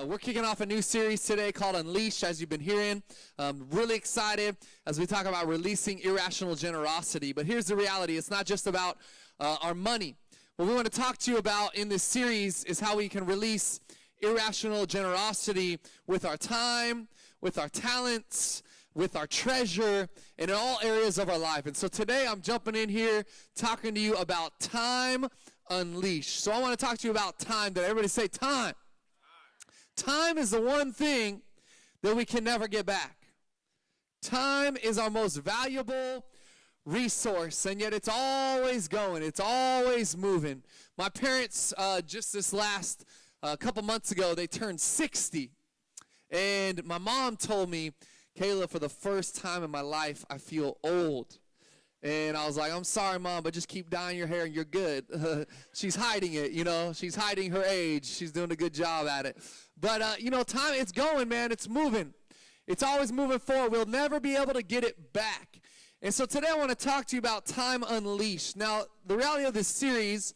We're kicking off a new series today called Unleashed, as you've been hearing. Really excited as we talk about releasing irrational generosity. But here's the reality. It's not just about our money. What we want to talk to you about in this series is how we can release irrational generosity with our time, with our talents, with our treasure, and in all areas of our life. And so today I'm jumping in here talking to you about time unleashed. So I want to talk to you about time. Did everybody say time? Time is the one thing that we can never get back. Time is our most valuable resource, and yet it's always going. It's always moving. My parents, just this last couple months ago, they turned 60. And my mom told me, Kayla, for the first time in my life, I feel old. And I was like, I'm sorry, Mom, but just keep dyeing your hair and you're good. She's hiding it, you know. She's hiding her age. She's doing a good job at it. But, time, it's going, man. It's moving. It's always moving forward. We'll never be able to get it back. And so today I want to talk to you about time unleashed. Now, the reality of this series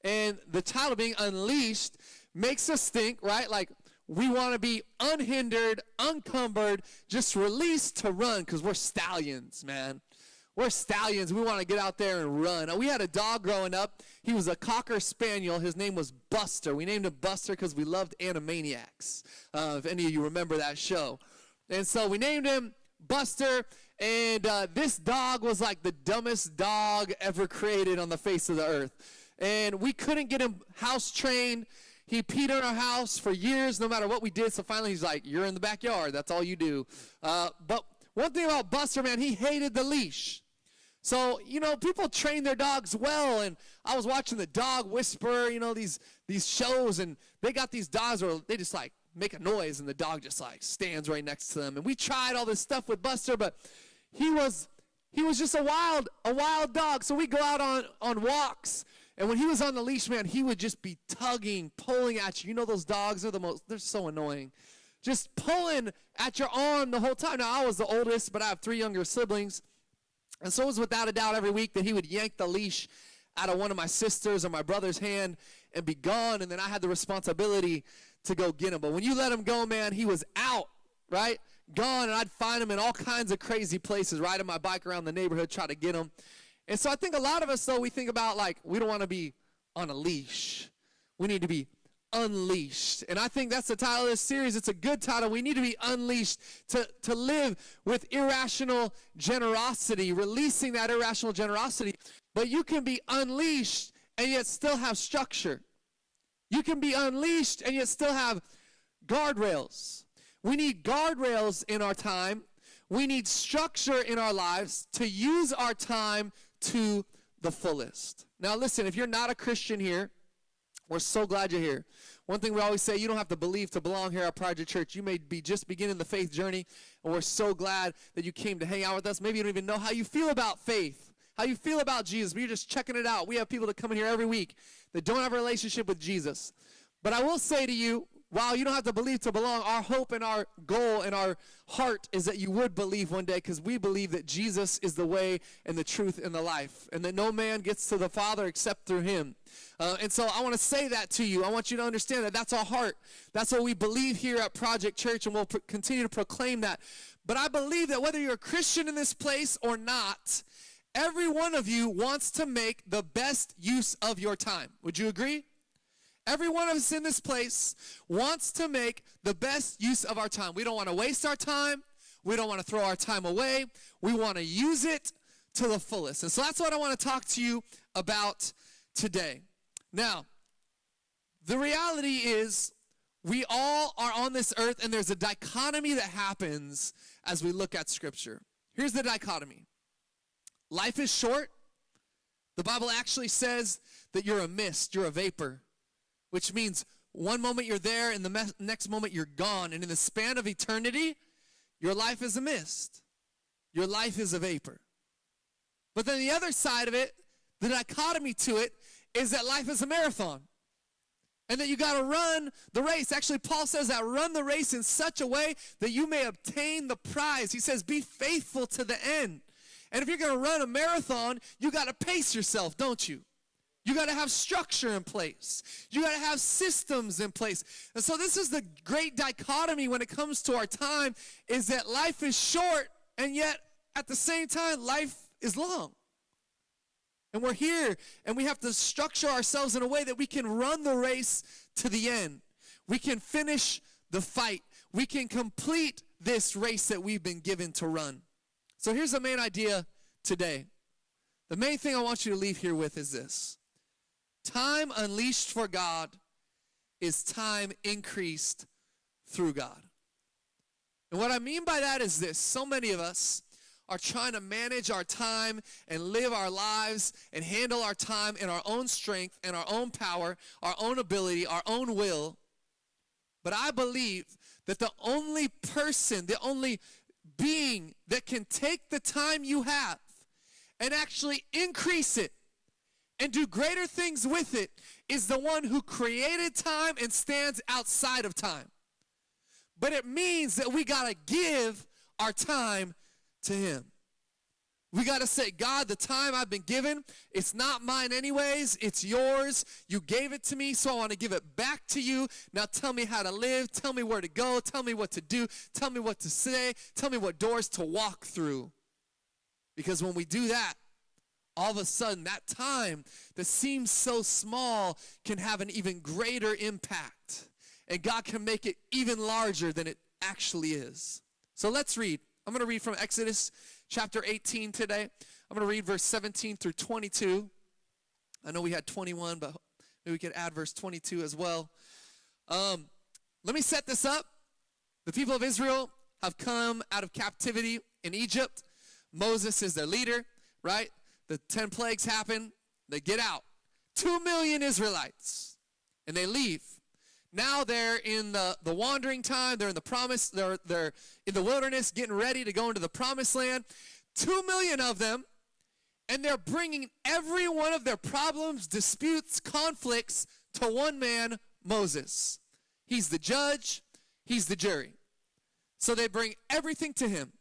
and the title being Unleashed makes us think, right, like we want to be unhindered, unencumbered, just released to run because we're stallions, man. We're stallions. We want to get out there and run. Now, we had a dog growing up. He was a Cocker Spaniel. His name was Buster. We named him Buster because we loved Animaniacs, if any of you remember that show. And so we named him Buster, and this dog was like the dumbest dog ever created on the face of the earth. And we couldn't get him house trained. He peed in our house for years, no matter what we did. So finally he's like, you're in the backyard. That's all you do. But one thing about Buster, man, he hated the leash. So, people train their dogs well, and I was watching the Dog Whisperer, these shows, and they got these dogs where they just, like, make a noise, and the dog just, like, stands right next to them. And we tried all this stuff with Buster, but he was just a wild dog. So we go out on walks, and when he was on the leash, man, he would just be tugging, pulling at you. You know those dogs are they're so annoying. Just pulling at your arm the whole time. Now, I was the oldest, but I have 3 younger siblings. And so it was without a doubt every week that he would yank the leash out of one of my sisters or my brother's hand and be gone, and then I had the responsibility to go get him. But when you let him go, man, he was out, right? Gone, and I'd find him in all kinds of crazy places, riding my bike around the neighborhood, try to get him. And so I think a lot of us, though, we think about, like, we don't want to be on a leash. We need to be unleashed. And I think that's the title of this series. It's a good title. We need to be unleashed to live with irrational generosity, releasing that irrational generosity. But you can be unleashed and yet still have structure. You can be unleashed and yet still have guardrails. We need guardrails in our time. We need structure in our lives to use our time to the fullest. Now listen, if you're not a Christian here, we're so glad you're here. One thing we always say, you don't have to believe to belong here at Project Church. You may be just beginning the faith journey, and we're so glad that you came to hang out with us. Maybe you don't even know how you feel about faith, how you feel about Jesus, but you're just checking it out. We have people that come in here every week that don't have a relationship with Jesus. But I will say to you, while you don't have to believe to belong, our hope and our goal and our heart is that you would believe one day, because we believe that Jesus is the way and the truth and the life, and that no man gets to the Father except through him. And so I want to say that to you. I want you to understand that that's our heart. That's what we believe here at Project Church, and we'll continue to proclaim that. But I believe that whether you're a Christian in this place or not, every one of you wants to make the best use of your time. Would you agree? Every one of us in this place wants to make the best use of our time. We don't want to waste our time. We don't want to throw our time away. We want to use it to the fullest. And so that's what I want to talk to you about today. Now, the reality is we all are on this earth, and there's a dichotomy that happens as we look at Scripture. Here's the dichotomy. Life is short. The Bible actually says that you're a mist, you're a vapor, which means one moment you're there and the next moment you're gone. And in the span of eternity, your life is a mist. Your life is a vapor. But then the other side of it, the dichotomy to it, is that life is a marathon. And that you got to run the race. Actually, Paul says that run the race in such a way that you may obtain the prize. He says, be faithful to the end. And if you're going to run a marathon, you got to pace yourself, don't you? You got to have structure in place. You got to have systems in place. And so this is the great dichotomy when it comes to our time, is that life is short, and yet at the same time, life is long. And we're here, and we have to structure ourselves in a way that we can run the race to the end. We can finish the fight. We can complete this race that we've been given to run. So here's the main idea today. The main thing I want you to leave here with is this. Time unleashed for God is time increased through God. And what I mean by that is this. So many of us are trying to manage our time and live our lives and handle our time in our own strength and our own power, our own ability, our own will. But I believe that the only person, the only being that can take the time you have and actually increase it and do greater things with it is the one who created time and stands outside of time. But it means that we got to give our time to him. We got to say, God, the time I've been given, it's not mine anyways, it's yours. You gave it to me, so I want to give it back to you. Now tell me how to live, tell me where to go, tell me what to do, tell me what to say, tell me what doors to walk through. Because when we do that, all of a sudden, that time that seems so small can have an even greater impact. And God can make it even larger than it actually is. So let's read. I'm going to read from Exodus chapter 18 today. I'm going to read verse 17 through 22. I know we had 21, but maybe we could add verse 22 as well. Let me set this up. The people of Israel have come out of captivity in Egypt. Moses is their leader, right? The 10 plagues happen. They get out. 2 million Israelites. And they leave. Now they're in the wandering time. They're in the promise. They're in the wilderness getting ready to go into the promised land. 2 million of them. And they're bringing every one of their problems, disputes, conflicts to one man, Moses. He's the judge. He's the jury. So they bring everything to him.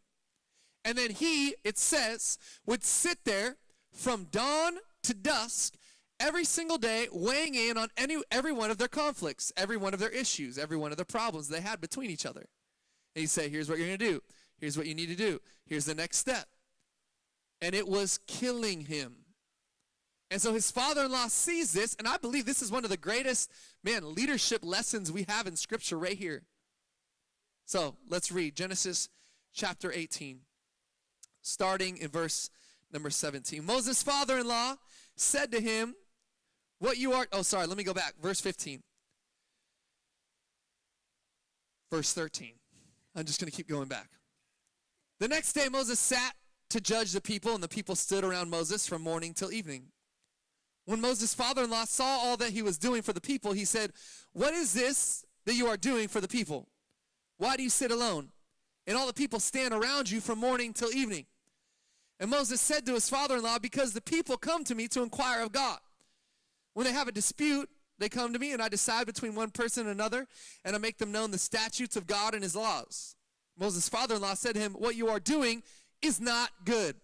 And then he, it says, would sit there from dawn to dusk every single day, weighing in on every one of their conflicts, every one of their issues, every one of their problems they had between each other. And he'd say, here's what you're going to do. Here's what you need to do. Here's the next step. And it was killing him. And so his father-in-law sees this, and I believe this is one of the greatest, leadership lessons we have in Scripture right here. So let's read Genesis chapter 18, starting in verse number 17. Moses' father-in-law said to him, let me go back. Verse 15. Verse 13. I'm just going to keep going back. The next day Moses sat to judge the people, and the people stood around Moses from morning till evening. When Moses' father-in-law saw all that he was doing for the people, he said, "What is this that you are doing for the people? Why do you sit alone? And all the people stand around you from morning till evening." And Moses said to his father-in-law, "Because the people come to me to inquire of God. When they have a dispute, they come to me, and I decide between one person and another, and I make them known the statutes of God and his laws." Moses' father-in-law said to him, "What you are doing is not good.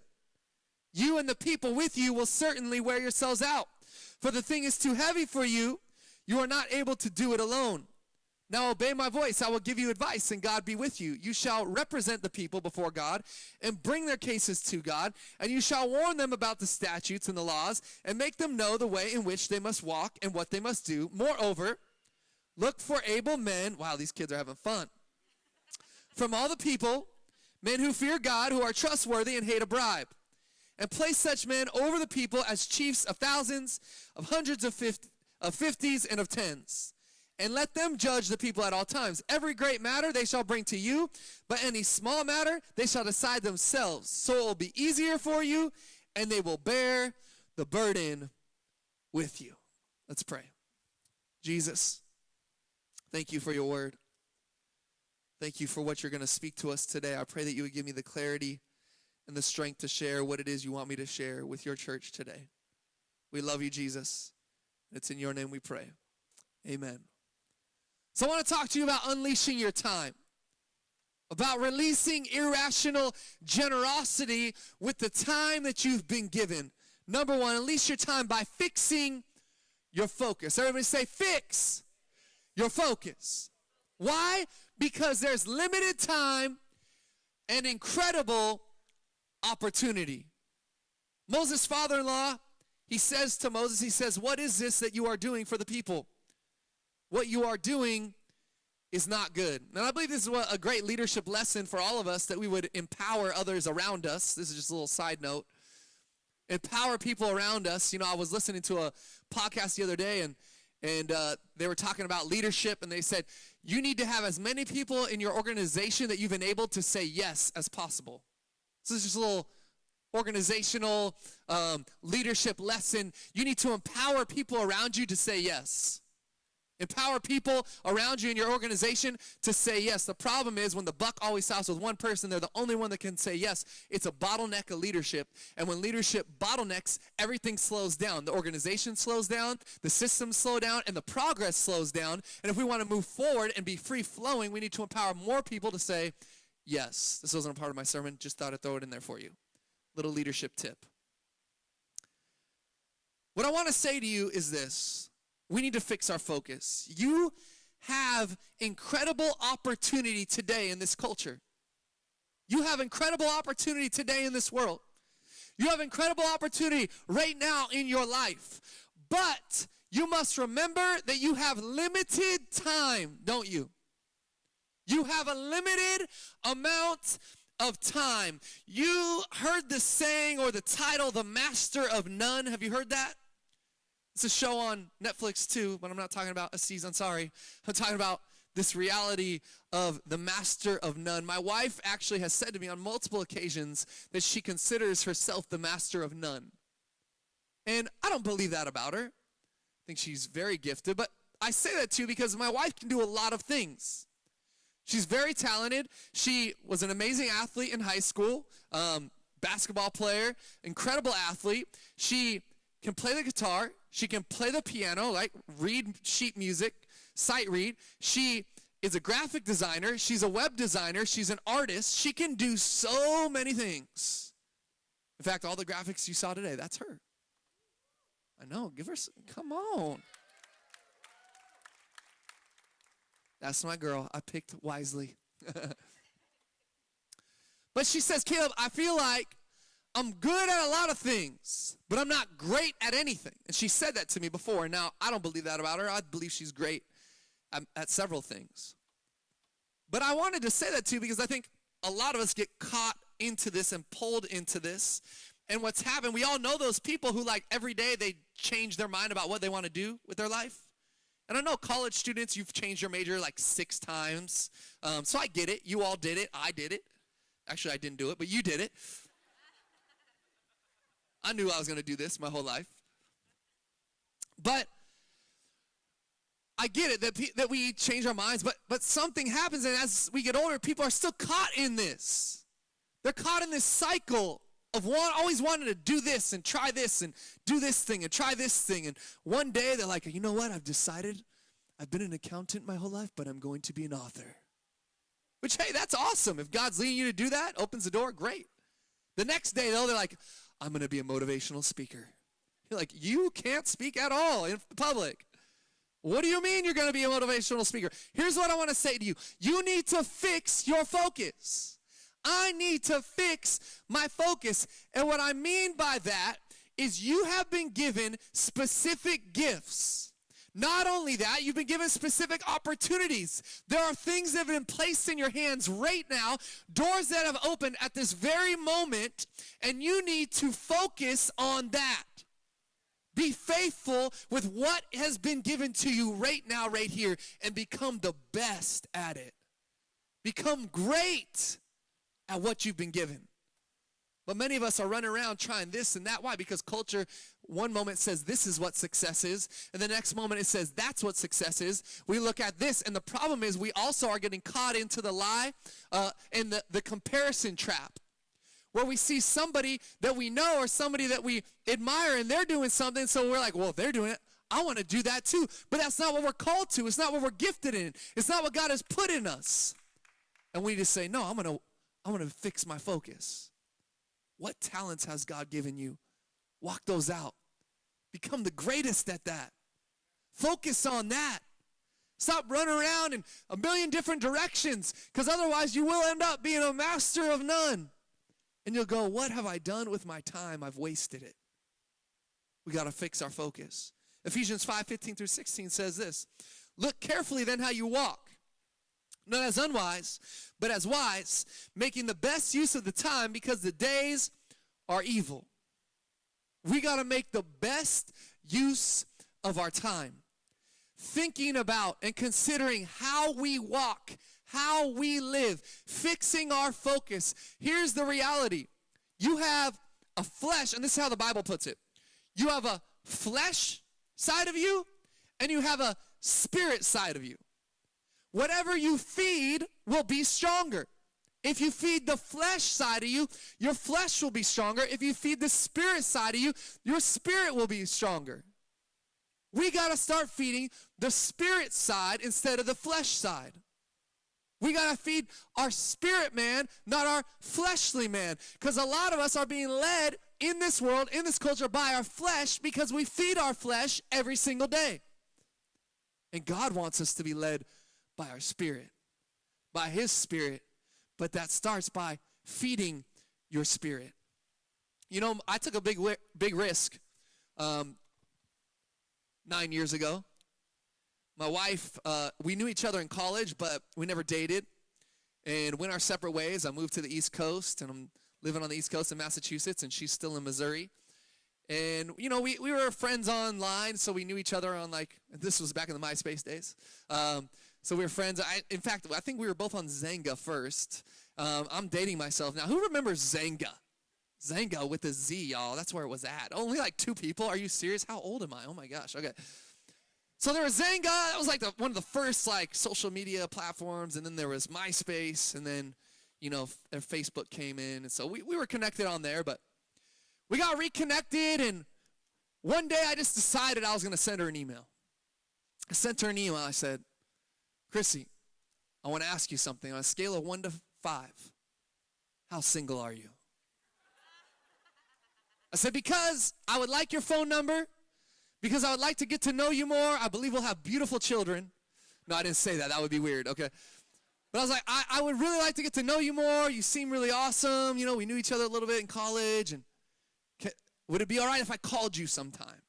You and the people with you will certainly wear yourselves out. For the thing is too heavy for you. You are not able to do it alone. Now obey my voice. I will give you advice, and God be with you. You shall represent the people before God and bring their cases to God, and you shall warn them about the statutes and the laws and make them know the way in which they must walk and what they must do. Moreover, look for able men." Wow, these kids are having fun. "From all the people, men who fear God, who are trustworthy and hate a bribe. And place such men over the people as chiefs of thousands, of hundreds of fifties, and of tens. And let them judge the people at all times. Every great matter they shall bring to you, but any small matter they shall decide themselves. So it will be easier for you, and they will bear the burden with you." Let's pray. Jesus, thank you for your word. Thank you for what you're going to speak to us today. I pray that you would give me the clarity and the strength to share what it is you want me to share with your church today. We love you, Jesus. It's in your name we pray. Amen. So I want to talk to you about unleashing your time, about releasing irrational generosity with the time that you've been given. Number one, unleash your time by fixing your focus. Everybody say, fix your focus. Why? Because there's limited time and incredible opportunity. Moses' father-in-law, he says to Moses, he says, what is this that you are doing for the people? What you are doing is not good. And I believe this is a great leadership lesson for all of us, that we would empower others around us. This is just a little side note. Empower people around us. You know, I was listening to a podcast the other day, and they were talking about leadership, and they said, you need to have as many people in your organization that you've enabled to say yes as possible. So this is just a little organizational leadership lesson. You need to empower people around you to say yes. Empower people around you in your organization to say yes. The problem is when the buck always stops with one person, they're the only one that can say yes. It's a bottleneck of leadership. And when leadership bottlenecks, everything slows down. The organization slows down, the systems slow down, and the progress slows down. And if we want to move forward and be free-flowing, we need to empower more people to say yes. This wasn't a part of my sermon. Just thought I'd throw it in there for you. Little leadership tip. What I want to say to you is this. We need to fix our focus. You have incredible opportunity today in this culture. You have incredible opportunity today in this world. You have incredible opportunity right now in your life. But you must remember that you have limited time, don't you? You have a limited amount of time. You heard the saying or the title, The Master of None. Have you heard that? It's a show on Netflix too, but I'm not talking about a season, sorry. I'm talking about this reality of the master of none. My wife actually has said to me on multiple occasions that she considers herself the master of none. And I don't believe that about her. I think she's very gifted, but I say that too because my wife can do a lot of things. She's very talented. She was an amazing athlete in high school, basketball player, incredible athlete. She can play the guitar. She can play the piano, like read sheet music, sight read. She is a graphic designer. She's a web designer. She's an artist. She can do so many things. In fact, all the graphics you saw today, that's her. I know. Give her some. Come on. That's my girl. I picked wisely. But she says, Caleb, I feel like I'm good at a lot of things, but I'm not great at anything. And she said that to me before. Now, I don't believe that about her. I believe she's great at several things. But I wanted to say that to you because I think a lot of us get caught into this and pulled into this. And what's happened, we all know those people who like every day they change their mind about what they want to do with their life. And I know college students, you've changed your major like 6 times. So I get it. You all did it. I did it. Actually, I didn't do it, but you did it. I knew I was going to do this my whole life. But I get it that we change our minds, but something happens, and as we get older, people are still caught in this. They're caught in this cycle of always wanting to do this and try this and do this thing and try this thing. And one day they're like, you know what? I've decided I've been an accountant my whole life, but I'm going to be an author. Which, hey, that's awesome. If God's leading you to do that, opens the door, great. The next day, though, they're like, I'm going to be a motivational speaker. You're like, you can't speak at all in public. What do you mean you're going to be a motivational speaker? Here's what I want to say to you. You need to fix your focus. I need to fix my focus. And what I mean by that is you have been given specific gifts. Not only that, you've been given specific opportunities. There are things that have been placed in your hands right now, doors that have opened at this very moment, and you need to focus on that. Be faithful with what has been given to you right now, right here, and become the best at it. Become great at what you've been given. But many of us are running around trying this and that. Why? Because culture, one moment says this is what success is, and the next moment it says that's what success is. We look at this, and the problem is we also are getting caught into the lie and the comparison trap, where we see somebody that we know or somebody that we admire, and they're doing something, so we're like, well, if they're doing it, I want to do that too. But that's not what we're called to. It's not what we're gifted in. It's not what God has put in us. And we just say, no, I'm gonna fix my focus. What talents has God given you? Walk those out. Become the greatest at that. Focus on that. Stop running around in a million different directions, because otherwise you will end up being a master of none. And you'll go, what have I done with my time? I've wasted it. We got to fix our focus. Ephesians 5:15-16 says this. Look carefully then how you walk, not as unwise, but as wise, making the best use of the time, because the days are evil. We got to make the best use of our time. Thinking about and considering how we walk, how we live, fixing our focus. Here's the reality. You have a flesh, and this is how the Bible puts it. You have a flesh side of you, and you have a spirit side of you. Whatever you feed will be stronger. If you feed the flesh side of you, your flesh will be stronger. If you feed the spirit side of you, your spirit will be stronger. We got to start feeding the spirit side instead of the flesh side. We got to feed our spirit man, not our fleshly man. Because a lot of us are being led in this world, in this culture, by our flesh, because we feed our flesh every single day. And God wants us to be led by our spirit, by his spirit. But that starts by feeding your spirit. You know, I took a big risk 9 years ago. My wife, we knew each other in college, but we never dated, and went our separate ways. I moved to the East Coast, and I'm living on the East Coast in Massachusetts, and she's still in Missouri. And, you know, we were friends online, so we knew each other on, like, this was back in the MySpace days. So we were friends. In fact, I think we were both on Zanga first. I'm dating myself now. Who remembers Zanga? Zanga with a Z, y'all. That's where it was at. Only like 2 people. Are you serious? How old am I? Oh, my gosh. Okay. So there was Zanga. That was like one of the first like social media platforms. And then there was MySpace. And then, you know, Facebook came in. And so we were connected on there. But we got reconnected. And one day I just decided I was going to send her an email. I sent her an email. I said, Chrissy, I want to ask you something. On a scale of 1 to 5, how single are you? I said, because I would like your phone number, because I would like to get to know you more. I believe we'll have beautiful children. No, I didn't say that. That would be weird, okay? But I was like, I would really like to get to know you more. You seem really awesome. You know, we knew each other a little bit in college. And would it be all right if I called you sometime?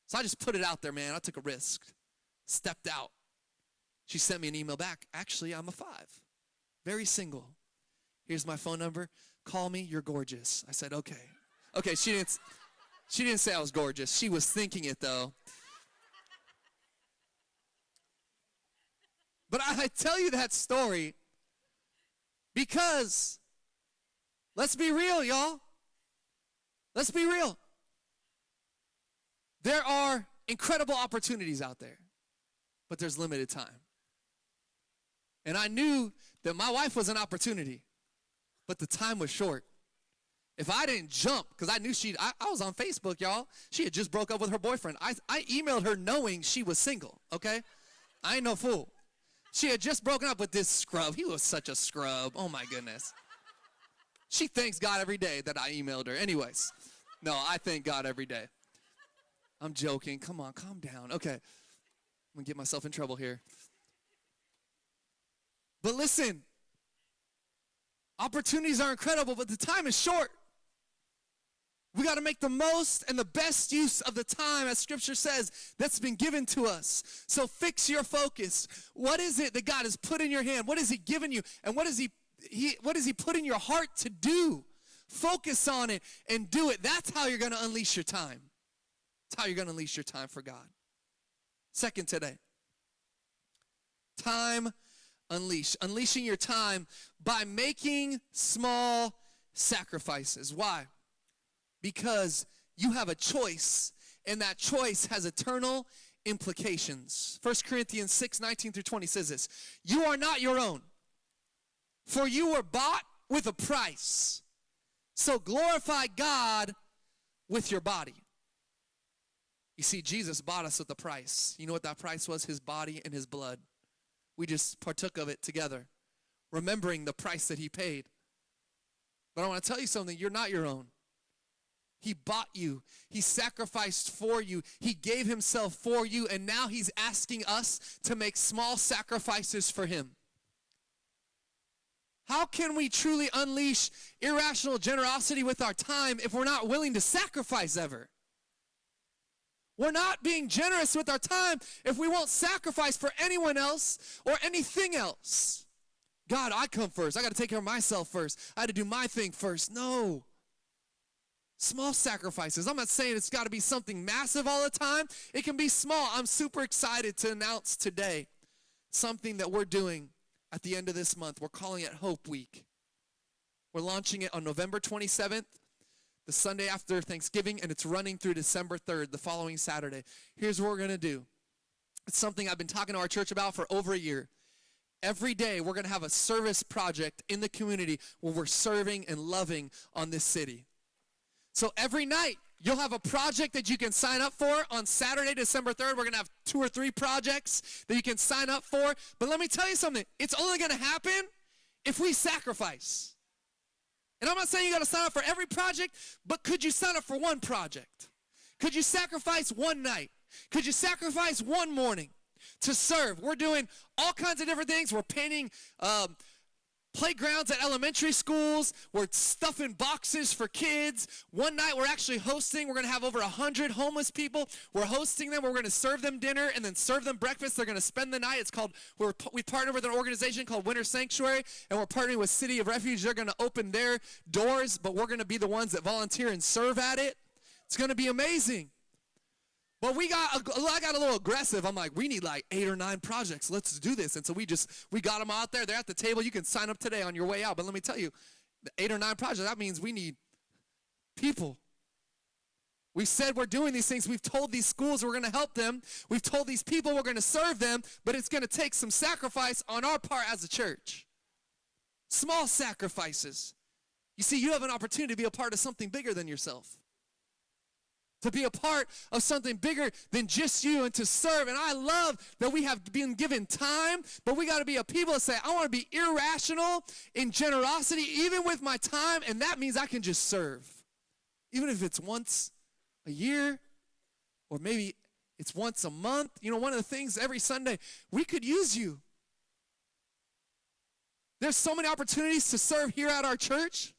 So I just put it out there, man. I took a risk, stepped out. She sent me an email back. Actually, I'm a 5. Very single. Here's my phone number. Call me. You're gorgeous. I said, okay. Okay, she didn't say I was gorgeous. She was thinking it, though. But I tell you that story because, let's be real, y'all. Let's be real. There are incredible opportunities out there, but there's limited time. And I knew that my wife was an opportunity, but the time was short. If I didn't jump, because I knew I was on Facebook, y'all. She had just broke up with her boyfriend. I emailed her knowing she was single, okay? I ain't no fool. She had just broken up with this scrub. He was such a scrub. Oh, my goodness. She thanks God every day that I emailed her. Anyways, no, I thank God every day. I'm joking. Come on, calm down. Okay, I'm going to get myself in trouble here. But listen, opportunities are incredible, but the time is short. We got to make the most and the best use of the time, as Scripture says, that's been given to us. So fix your focus. What is it that God has put in your hand? What has he given you? And what does he put in your heart to do? Focus on it and do it. That's how you're going to unleash your time. That's how you're going to unleash your time for God. Second today, time unleash. Unleashing your time by making small sacrifices. Why? Because you have a choice, and that choice has eternal implications. 1 Corinthians 6:19-20 says this, you are not your own, for you were bought with a price. So glorify God with your body. You see, Jesus bought us with a price. You know what that price was? His body and his blood. We just partook of it together, remembering the price that he paid. But I want to tell you something. You're not your own. He bought you. He sacrificed for you. He gave himself for you, and now he's asking us to make small sacrifices for him. How can we truly unleash irrational generosity with our time if we're not willing to sacrifice ever? We're not being generous with our time if we won't sacrifice for anyone else or anything else. God, I come first. I got to take care of myself first. I had to do my thing first. No. Small sacrifices. I'm not saying it's got to be something massive all the time. It can be small. I'm super excited to announce today something that we're doing at the end of this month. We're calling it Hope Week. We're launching it on November 27th, the Sunday after Thanksgiving, and it's running through December 3rd, the following Saturday. Here's what we're going to do. It's something I've been talking to our church about for over a year. Every day, we're going to have a service project in the community where we're serving and loving on this city. So every night, you'll have a project that you can sign up for. On Saturday, December 3rd, we're going to have 2 or 3 projects that you can sign up for. But let me tell you something. It's only going to happen if we sacrifice. And I'm not saying you got to sign up for every project, but could you sign up for one project? Could you sacrifice one night? Could you sacrifice one morning to serve? We're doing all kinds of different things. We're painting playgrounds at elementary schools. We're stuffing boxes for kids. One night we're actually hosting. We're going to have over 100 homeless people. We're hosting them. We're going to serve them dinner and then serve them breakfast. They're going to spend the night. It's called, we partnered with an organization called Winter Sanctuary, and we're partnering with City of Refuge. They're going to open their doors, but we're going to be the ones that volunteer and serve at it. It's going to be amazing. But I got a little aggressive. I'm like, we need like 8 or 9 projects. Let's do this. And so we got them out there. They're at the table. You can sign up today on your way out. But let me tell you, the 8 or 9 projects, that means we need people. We said we're doing these things. We've told these schools we're going to help them. We've told these people we're going to serve them. But it's going to take some sacrifice on our part as a church. Small sacrifices. You see, you have an opportunity to be a part of something bigger than yourself. To be a part of something bigger than just you and to serve. And I love that we have been given time, but we got to be a people that say, I want to be irrational in generosity, even with my time, and that means I can just serve. Even if it's once a year, or maybe it's once a month. You know, one of the things every Sunday, we could use you. There's so many opportunities to serve here at our church.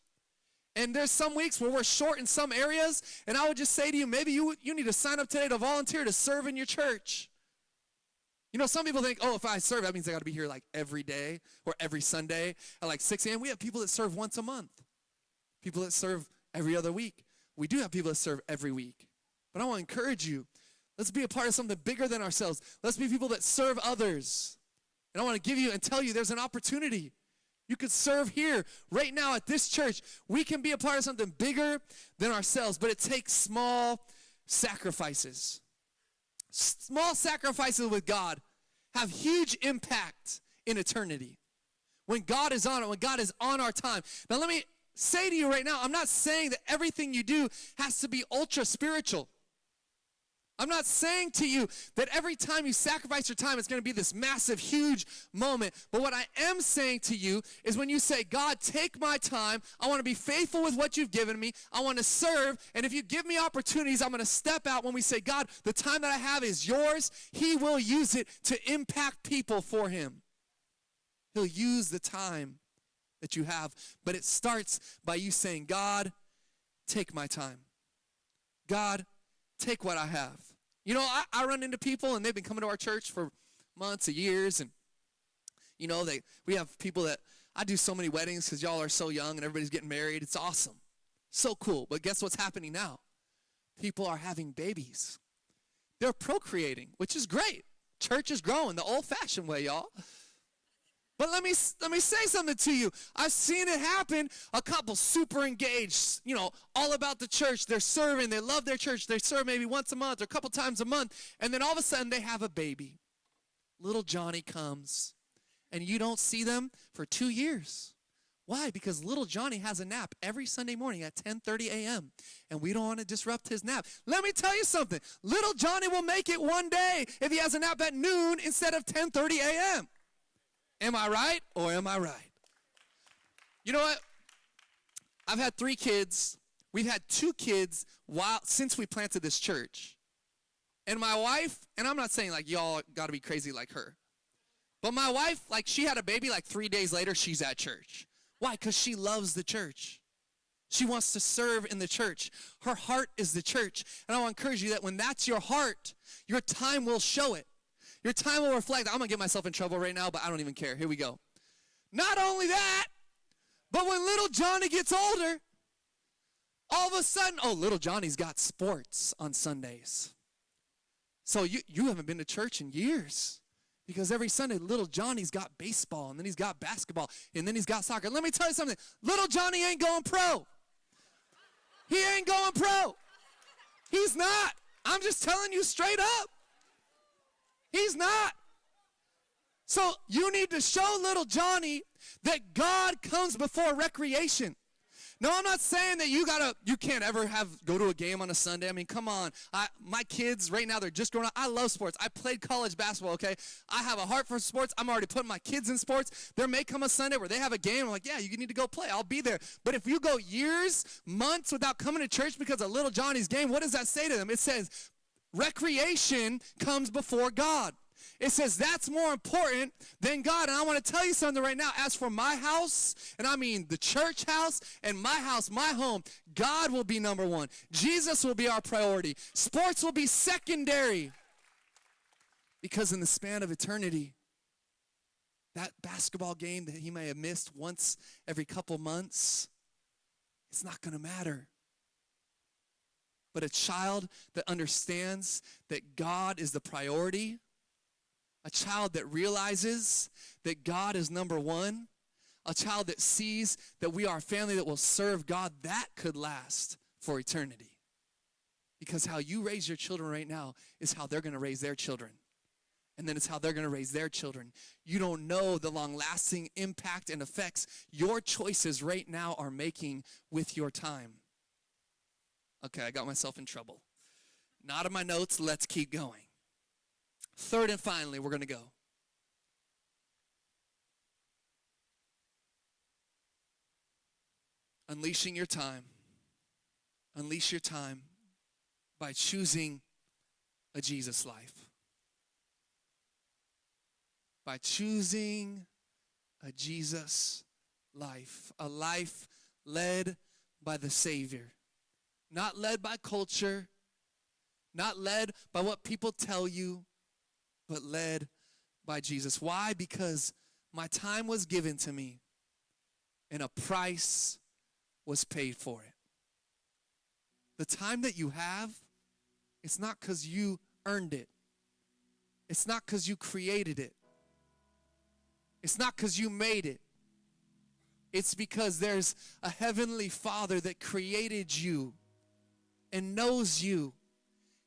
And there's some weeks where we're short in some areas, and I would just say to you, maybe you need to sign up today to volunteer to serve in your church. You know, some people think, oh, if I serve, that means I got to be here like every day or every Sunday at like 6 a.m. We have people that serve once a month, people that serve every other week. We do have people that serve every week. But I want to encourage you, let's be a part of something bigger than ourselves. Let's be people that serve others. And I want to give you and tell you there's an opportunity. You could serve here right now at this church. We can be a part of something bigger than ourselves, but it takes small sacrifices. Small sacrifices with God have huge impact in eternity. When God is on it, when God is on our time. Now let me say to you right now, I'm not saying that everything you do has to be ultra spiritual. I'm not saying to you that every time you sacrifice your time, it's going to be this massive, huge moment. But what I am saying to you is when you say, God, take my time. I want to be faithful with what you've given me. I want to serve. And if you give me opportunities, I'm going to step out. When we say, God, the time that I have is yours, he will use it to impact people for him. He'll use the time that you have. But it starts by you saying, God, take my time. God, take what I have. You know, I run into people, and they've been coming to our church for months or years, and, you know, we have people that, I do so many weddings because y'all are so young and everybody's getting married. It's awesome. So cool. But guess what's happening now? People are having babies. They're procreating, which is great. Church is growing the old-fashioned way, y'all. But let me say something to you. I've seen it happen. A couple super engaged, you know, all about the church. They're serving. They love their church. They serve maybe once a month or a couple times a month. And then all of a sudden they have a baby. Little Johnny comes. And you don't see them for 2 years. Why? Because little Johnny has a nap every Sunday morning at 10:30 a.m. And we don't want to disrupt his nap. Let me tell you something. Little Johnny will make it one day if he has a nap at noon instead of 10:30 a.m. Am I right or am I right? You know what? I've had 3 kids. We've had 2 kids since we planted this church. And my wife, and I'm not saying like y'all got to be crazy like her, but my wife, like she had a baby, like 3 days later, she's at church. Why? Because she loves the church. She wants to serve in the church. Her heart is the church. And I want to encourage you that when that's your heart, your time will show it. Your time will reflect. I'm going to get myself in trouble right now, but I don't even care. Here we go. Not only that, but when little Johnny gets older, all of a sudden, oh, little Johnny's got sports on Sundays. So you haven't been to church in years. Because every Sunday, little Johnny's got baseball, and then he's got basketball, and then he's got soccer. Let me tell you something. Little Johnny ain't going pro. He ain't going pro. He's not. I'm just telling you straight up. He's not. So you need to show little Johnny that God comes before recreation. No, I'm not saying that you can't ever go to a game on a Sunday. I mean, come on. My kids right now, they're just growing up. I love sports. I played college basketball, okay? I have a heart for sports. I'm already putting my kids in sports. There may come a Sunday where they have a game. I'm like, yeah, you need to go play. I'll be there. But if you go years, months without coming to church because of little Johnny's game, what does that say to them? It says, recreation comes before God. It says that's more important than God. And I want to tell you something right now. As for my house, and I mean the church house and my house, my home, God will be number one. Jesus will be our priority. Sports will be secondary. Because in the span of eternity, that basketball game that he may have missed once every couple months, it's not going to matter. But a child that understands that God is the priority, a child that realizes that God is number one, a child that sees that we are a family that will serve God, that could last for eternity. Because how you raise your children right now is how they're going to raise their children. And then it's how they're going to raise their children. You don't know the long-lasting impact and effects your choices right now are making with your time. Okay, I got myself in trouble. Not in my notes. Let's keep going. Third and finally, we're going to go. Unleashing your time. Unleash your time by choosing a Jesus life. By choosing a Jesus life. A life led by the Savior. Not led by culture. Not led by what people tell you. But led by Jesus. Why? Because my time was given to me and a price was paid for it. The time that you have, it's not because you earned it. It's not because you created it. It's not because you made it. It's because there's a heavenly Father that created you and knows you.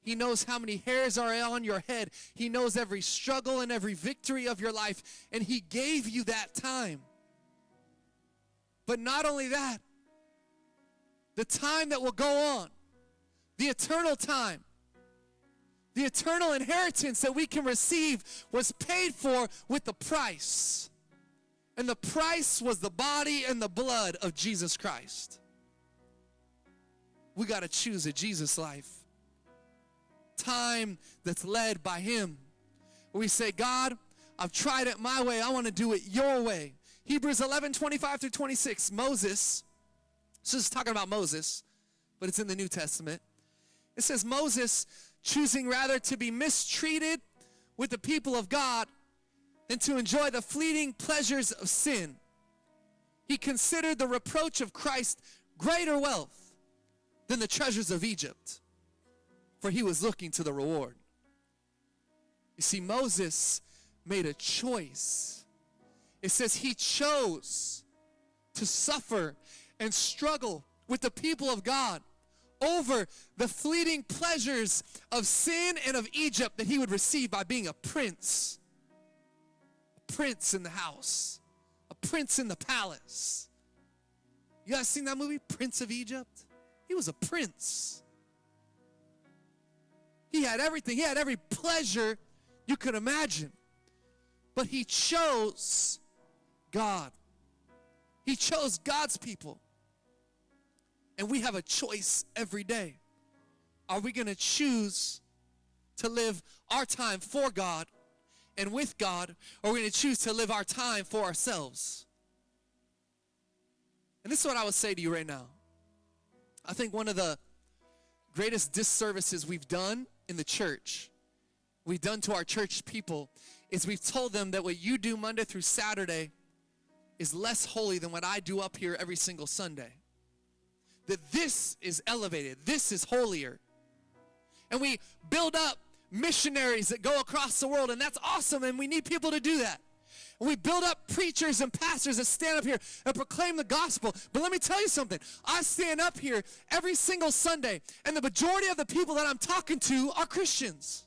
He knows how many hairs are on your head. He knows every struggle and every victory of your life. And he gave you that time. But not only that, the time that will go on, the eternal time, the eternal inheritance that we can receive was paid for with the price. And the price was the body and the blood of Jesus Christ. We got to choose a Jesus life. Time that's led by him. We say, God, I've tried it my way. I want to do it your way. Hebrews 11:25-26. Moses, this is talking about Moses, but it's in the New Testament. It says, Moses, choosing rather to be mistreated with the people of God than to enjoy the fleeting pleasures of sin. He considered the reproach of Christ greater wealth than the treasures of Egypt, for he was looking to the reward. You see, Moses made a choice. It says he chose to suffer and struggle with the people of God over the fleeting pleasures of sin and of Egypt that he would receive by being a prince. A prince in the house. A prince in the palace. You guys seen that movie, Prince of Egypt? He was a prince. He had everything. He had every pleasure you could imagine. But he chose God. He chose God's people. And we have a choice every day. Are we going to choose to live our time for God and with God, or are we going to choose to live our time for ourselves? And this is what I would say to you right now. I think one of the greatest disservices we've done in the church, we've done to our church people, is we've told them that what you do Monday through Saturday is less holy than what I do up here every single Sunday. That this is elevated, this is holier. And we build up missionaries that go across the world, and that's awesome, and we need people to do that. And we build up preachers and pastors that stand up here and proclaim the gospel. But let me tell you something. I stand up here every single Sunday, and the majority of the people that I'm talking to are Christians.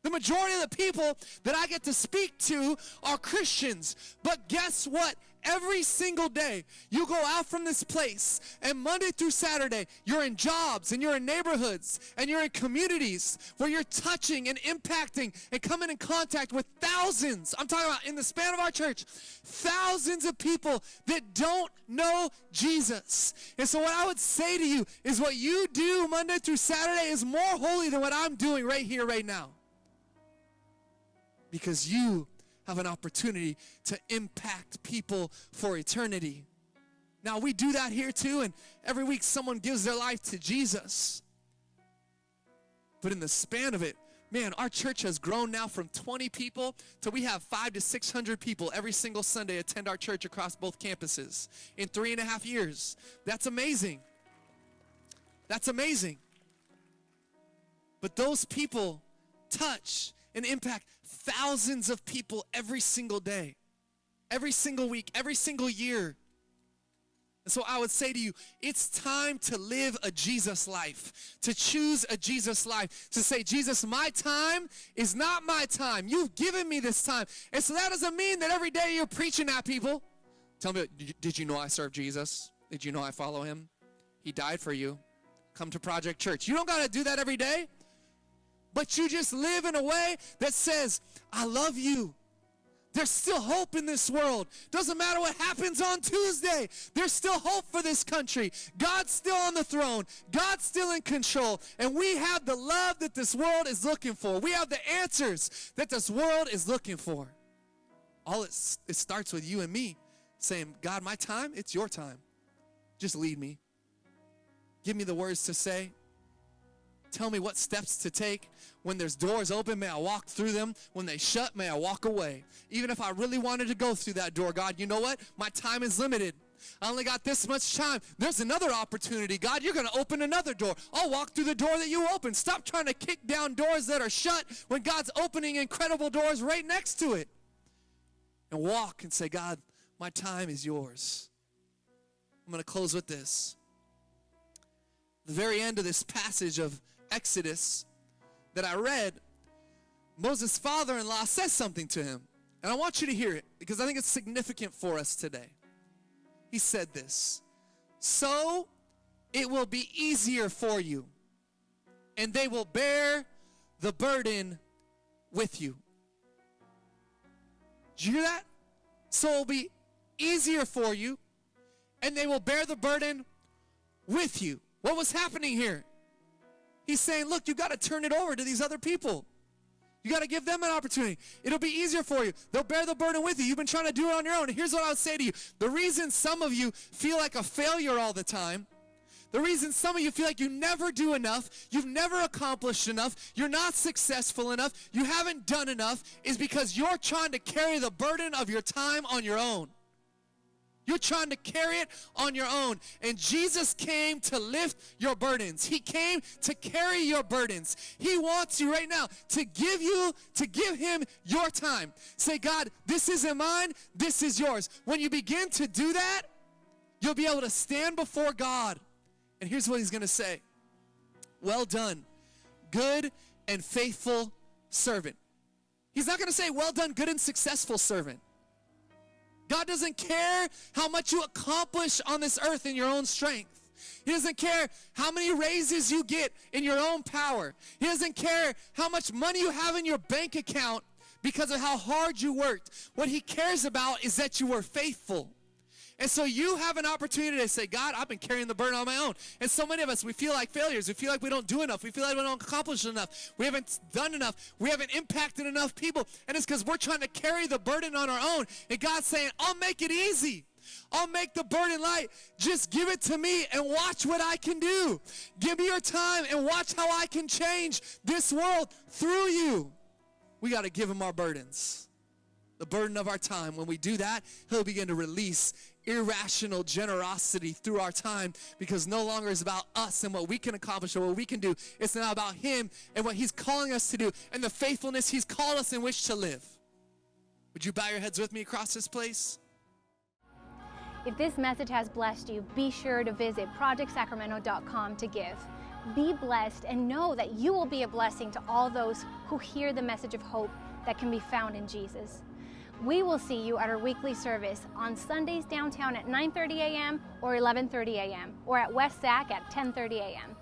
The majority of the people that I get to speak to are Christians. But guess what? Every single day, you go out from this place, and Monday through Saturday, you're in jobs, and you're in neighborhoods, and you're in communities where you're touching and impacting and coming in contact with thousands. I'm talking about in the span of our church, thousands of people that don't know Jesus. And so what I would say to you is what you do Monday through Saturday is more holy than what I'm doing right here, right now. Because you have an opportunity to impact people for eternity. Now, we do that here too, and every week someone gives their life to Jesus. But in the span of it, man, our church has grown now from 20 people to we have 500 to 600 people every single Sunday attend our church across both campuses in 3.5 years. That's amazing. That's amazing. But those people touch and impact thousands of people every single day, every single week, every single year. And so I would say to you, it's time to live a Jesus life, to choose a Jesus life, to say, Jesus, my time is not my time. You've given me this time. And so that doesn't mean that every day you're preaching at people. Tell me, did you know I serve Jesus? Did you know I follow him? He died for you. Come to Project Church. You don't got to do that every day. But you just live in a way that says, I love you. There's still hope in this world. Doesn't matter what happens on Tuesday. There's still hope for this country. God's still on the throne. God's still in control. And we have the love that this world is looking for. We have the answers that this world is looking for. It starts with you and me saying, God, my time, it's your time. Just lead me. Give me the words to say. Tell me what steps to take. When there's doors open, may I walk through them. When they shut, may I walk away. Even if I really wanted to go through that door, God, you know what? My time is limited. I only got this much time. There's another opportunity. God, you're going to open another door. I'll walk through the door that you open. Stop trying to kick down doors that are shut when God's opening incredible doors right next to it. And walk and say, God, my time is yours. I'm going to close with this. The very end of this passage of Exodus that I read, Moses' father-in-law says something to him. And I want you to hear it because I think it's significant for us today. He said this, so it will be easier for you, and they will bear the burden with you. Did you hear that? So it will be easier for you, and they will bear the burden with you. What was happening here? He's saying, look, you got to turn it over to these other people. You got to give them an opportunity. It'll be easier for you. They'll bear the burden with you. You've been trying to do it on your own. And here's what I would say to you. The reason some of you feel like a failure all the time, the reason some of you feel like you never do enough, you've never accomplished enough, you're not successful enough, you haven't done enough, is because you're trying to carry the burden of your time on your own. You're trying to carry it on your own. And Jesus came to lift your burdens. He came to carry your burdens. He wants you right now to give him your time. Say, God, this isn't mine, this is yours. When you begin to do that, you'll be able to stand before God. And here's what he's going to say. Well done, good and faithful servant. He's not going to say, well done, good and successful servant. God doesn't care how much you accomplish on this earth in your own strength. He doesn't care how many raises you get in your own power. He doesn't care how much money you have in your bank account because of how hard you worked. What he cares about is that you were faithful. And so you have an opportunity to say, God, I've been carrying the burden on my own. And so many of us, we feel like failures. We feel like we don't do enough. We feel like we don't accomplish enough. We haven't done enough. We haven't impacted enough people. And it's because we're trying to carry the burden on our own. And God's saying, I'll make it easy. I'll make the burden light. Just give it to me and watch what I can do. Give me your time and watch how I can change this world through you. We got to give him our burdens. The burden of our time. When we do that, he'll begin to release irrational generosity through our time, because no longer is about us and what we can accomplish or what we can do. It's now about him and what he's calling us to do and the faithfulness he's called us in which to live. Would you bow your heads with me across this place? If this message has blessed you, be sure to visit projectsacramento.com to give. Be blessed and know that you will be a blessing to all those who hear the message of hope that can be found in Jesus. We will see you at our weekly service on Sundays downtown at 9:30 a.m. or 11:30 a.m. or at West Sac at 10:30 a.m.